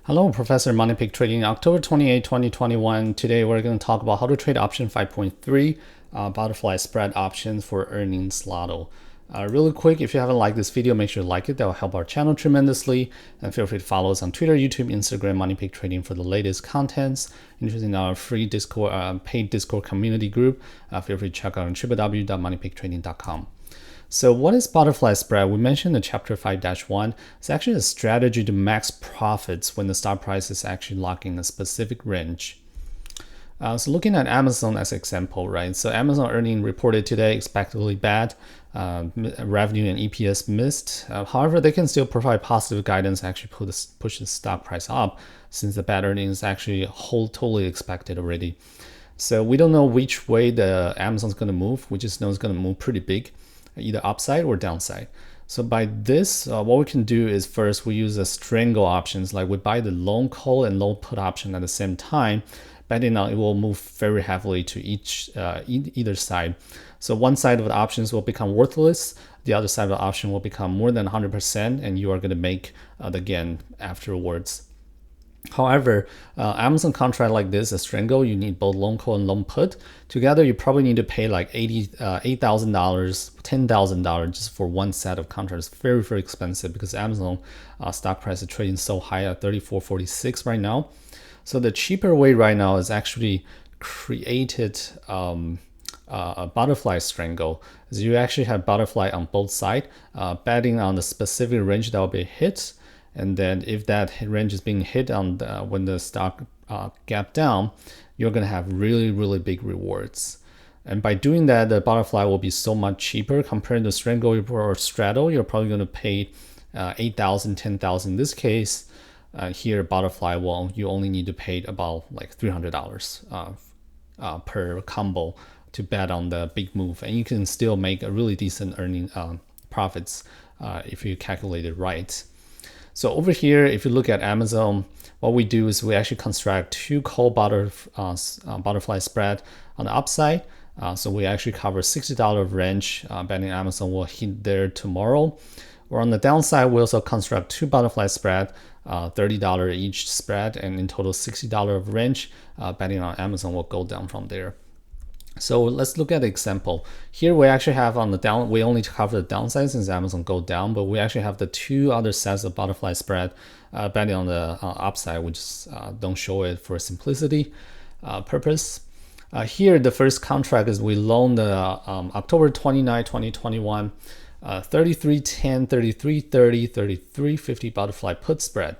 Hello, Professor MoneyPigTrading, October 28, 2021. Today we're going to talk about how to trade option 5.3 butterfly spread options for earnings lotto. Really quick, if you haven't liked this video, make sure to like it. That will help our channel tremendously. And feel free to follow us on Twitter, YouTube, Instagram, MoneyPigTrading for the latest contents. Interested in our free Discord, paid Discord community group, feel free to check out on www.moneypigtrading.com. So what is butterfly spread? We mentioned in chapter 5-1. It's actually a strategy to max profits when the stock price is actually locking in a specific range. So looking at Amazon as an example, right? So Amazon earning reported today expectedly bad. Revenue and EPS missed. However, they can still provide positive guidance, actually push the stock price up, since the bad earnings actually totally expected already. So we don't know which way the Amazon's going to move. We just know it's going to move pretty big, either upside or downside. So by this, what we can do is first we use the strangle options, like we buy the long call and long put option at the same time, betting on it will move very heavily to either side. So one side of the options will become worthless, the other side of the option will become more than 100%, and you are going to make the gain afterwards. However, Amazon contract like this, a strangle, you need both long call and long put. Together, you probably need to pay like $8,000, $10,000 just for one set of contracts. Very, very expensive because Amazon stock price is trading so high at $34.46 right now. So the cheaper way right now is actually created a butterfly strangle. So you actually have butterfly on both sides, betting on the specific range that will be hit. And then if that range is being hit on when the stock gap down, you're going to have really, really big rewards. And by doing that, the butterfly will be so much cheaper compared to strangle or straddle. You're probably going to pay $8,000, $10,000. In this case, here butterfly you only need to pay about like $300 per combo to bet on the big move, and you can still make a really decent earning profits if you calculate it right. So over here, if you look at Amazon, what we do is we actually construct two call butterfly spread on the upside. So we actually cover $60 range, betting Amazon will hit there tomorrow. Or on the downside, we also construct two butterfly spread, $30 each spread, and in total $60 of range, betting on Amazon will go down from there. So let's look at the example. Here we actually have on the down, we only cover the downside since Amazon go down, but we actually have the two other sets of butterfly spread betting on the upside. We just don't show it for simplicity purpose. Here, the first contract is we loan the October 29, 2021, 33.10, 33.30, 33.50 butterfly put spread.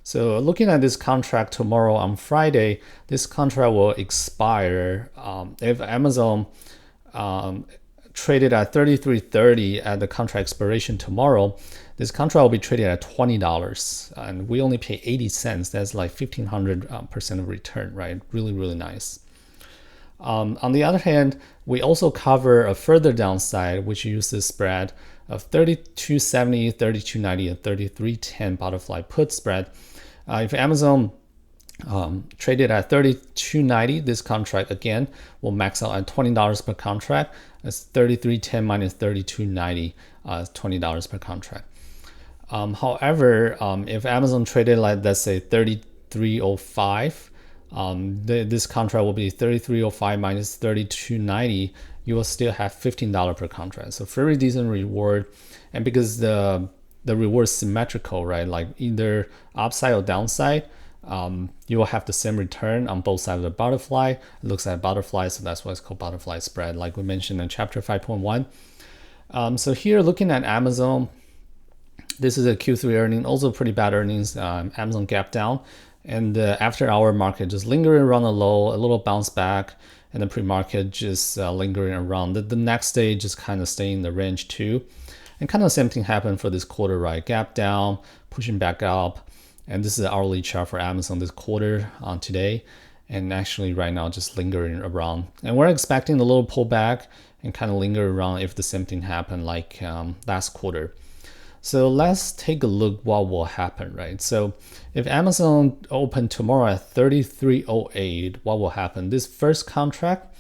So looking at this contract tomorrow on Friday, this contract will expire if Amazon traded at 33.30 at the contract expiration tomorrow. This contract will be traded at $20, and we only pay 80 cents. That's like 1,500% of return, right? Really, really nice. On the other hand, we also cover a further downside, which uses spread of 32.70, 32.90, and 33.10 butterfly put spread. If Amazon traded at 32.90, this contract again will max out at $20 per contract. That's 33.10 minus 32.90, $20 per contract. However, if Amazon traded like, let's say 33.05, this contract will be 33.05 minus 32.90. You will still have $15 per contract. So very decent reward. And because the reward is symmetrical, right? Like either upside or downside, you will have the same return on both sides of the butterfly. It looks like butterfly, so that's why it's called butterfly spread, like we mentioned in chapter 5.1. So here, looking at Amazon, this is a Q3 earning, also pretty bad earnings. Amazon gap down, and the after-hour market just lingering around the low, a little bounce back, and the pre-market just lingering around. The next day just kind of staying in the range too. And kind of the same thing happened for this quarter, right? Gap down, pushing back up. And this is the hourly chart for Amazon this quarter on today. And actually right now just lingering around. And we're expecting a little pullback and kind of linger around if the same thing happened like last quarter. So let's take a look what will happen, right? So if Amazon opened tomorrow at 33.08, what will happen? This first contract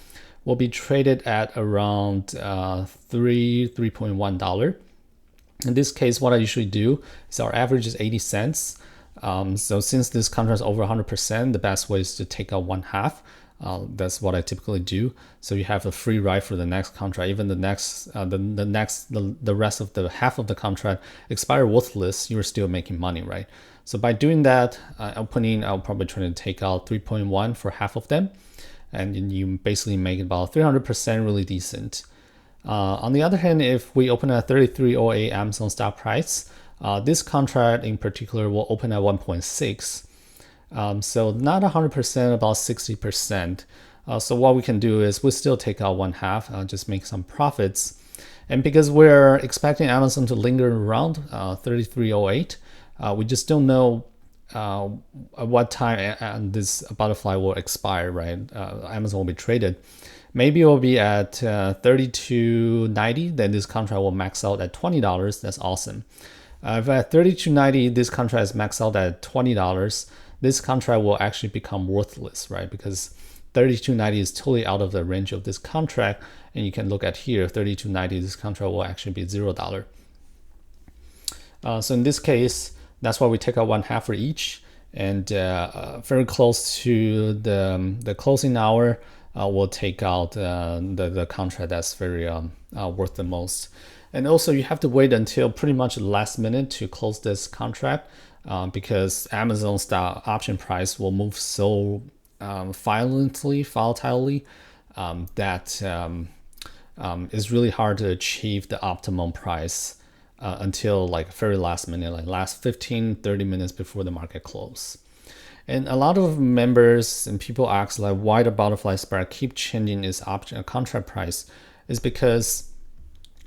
will be traded at around $3.1. In this case, what I usually do is our average is 80 cents. So since this contract is over 100%, the best way is to take out one half. That's what I typically do. So you have a free ride for the next contract. Even the rest of the half of the contract expire worthless, you're still making money, right? So by doing that, opening, I'll probably try to take out 3.1 for half of them, and then you basically make about 300%, really decent. On the other hand, if we open at 33.08 Amazon stock price, this contract in particular will open at 1.6. So not 100%, about 60%. So what we can do is we still take out one half, just make some profits. And because we're expecting Amazon to linger around 33.08, we just don't know at what time this butterfly will expire, right? Amazon will be traded. Maybe it will be at 32.90, then this contract will max out at $20. That's awesome. If at 32.90, this contract is maxed out at $20, this contract will actually become worthless, right? Because 32.90 is totally out of the range of this contract. And you can look at here, 32.90, this contract will actually be $0. So in this case, that's why we take out one half for each. And very close to the closing hour, we'll take out the contract that's very worth the most. And also you have to wait until pretty much the last minute to close this contract because Amazon's stock option price will move so volatilely that it's really hard to achieve the optimum price until like very last minute, like last 15-30 minutes before the market close. And a lot of members and people ask like why the butterfly spread keep changing its option contract price is because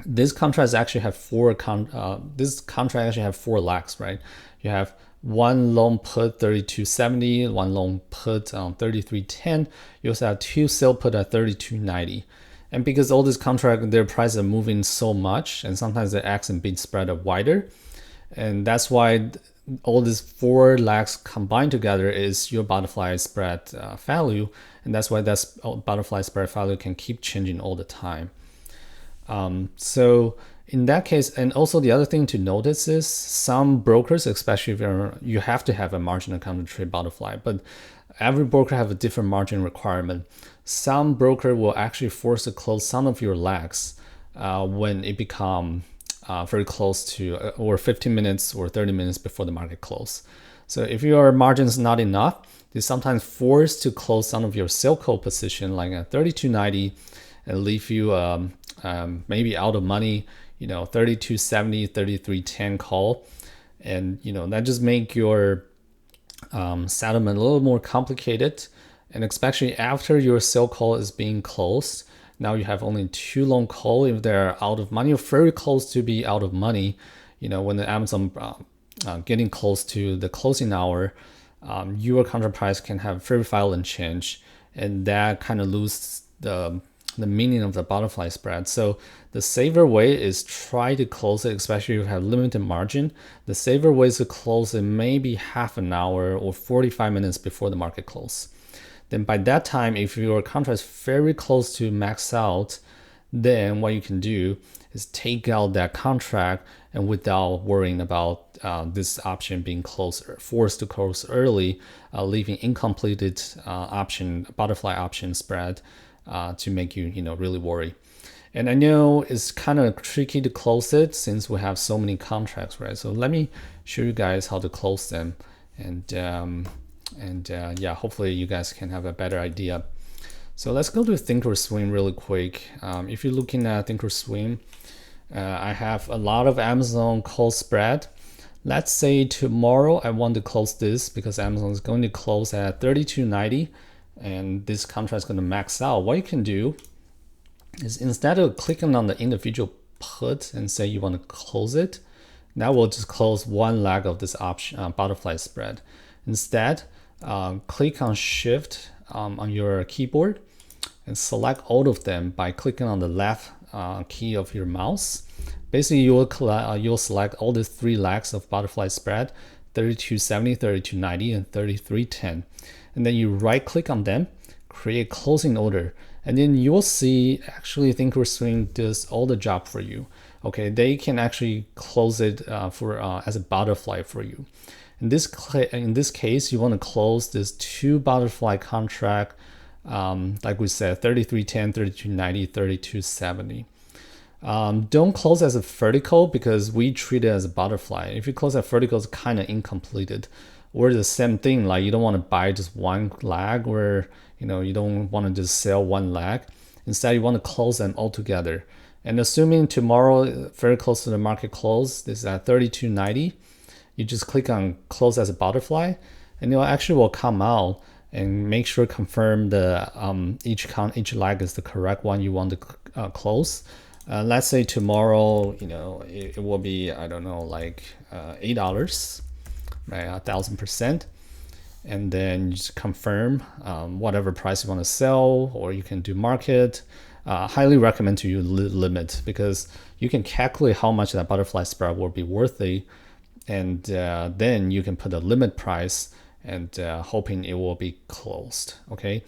this contract actually have four lags, right? You have one long put 32.70, one long put on 33.10. You also have two sell put at 32.90. And because all these contracts, their prices are moving so much, and sometimes the X and bid spread are wider, and that's why all these four lags combined together is your butterfly spread value, and that's why that butterfly spread value can keep changing all the time. So in that case, and also the other thing to notice is some brokers, especially if you have to have a margin account to trade butterfly, but every broker have a different margin requirement. Some broker will actually force to close some of your lags when it become very close to or 15 minutes or 30 minutes before the market close. So if your margin is not enough, you're sometimes forced to close some of your sell call position like at 32.90 and leave you maybe out of money, 32.70, 33.10 call. And, that just make your settlement a little more complicated. And especially after your sell call is being closed, now you have only two long call. If they're out of money or very close to be out of money, when the Amazon getting close to the closing hour, your contract price can have very violent change, and that kind of loses the meaning of the butterfly spread. So the safer way is try to close it, especially if you have limited margin. The safer way is to close it maybe half an hour or 45 minutes before the market close. Then by that time, if your contract is very close to max out, then what you can do is take out that contract and without worrying about this option being forced to close early, leaving incompleted butterfly option spread to make you, really worry. And I know it's kind of tricky to close it since we have so many contracts, right? So let me show you guys how to close them. And yeah, hopefully you guys can have a better idea. So let's go to Thinkorswim really quick. If you're looking at Thinkorswim, I have a lot of Amazon call spread. Let's say tomorrow I want to close this because Amazon is going to close at 32.90 and this contract is going to max out. What you can do is instead of clicking on the individual put and say you want to close it, now we'll just close one leg of this option butterfly spread. Instead, click on Shift on your keyboard and select all of them by clicking on the left key of your mouse. Basically, you'll select all the three legs of butterfly spread, 32.70, 32.90, and 33.10. And then you right click on them, create closing order, and then you'll see actually Thinkorswim does all the job for you. Okay, they can actually close it as a butterfly for you. In this case, you want to close this 2 butterfly contract, like we said, 33.10, 32.90, 32.70. Don't close as a vertical because we treat it as a butterfly. If you close at vertical, it's kind of incompleted. Or the same thing, like you don't want to buy just one leg, or you don't want to just sell one leg. Instead, you want to close them all together. And assuming tomorrow very close to the market close, this is at 32.90, you just click on close as a butterfly, and it actually will come out and make sure confirm the each leg is the correct one you want to close. Let's say tomorrow, it will be, I don't know, like $8, right, 1,000%. And then you just confirm whatever price you want to sell, or you can do market. Highly recommend to you limit, because you can calculate how much that butterfly spread will be worthy, and then you can put a limit price and hoping it will be closed. Okay,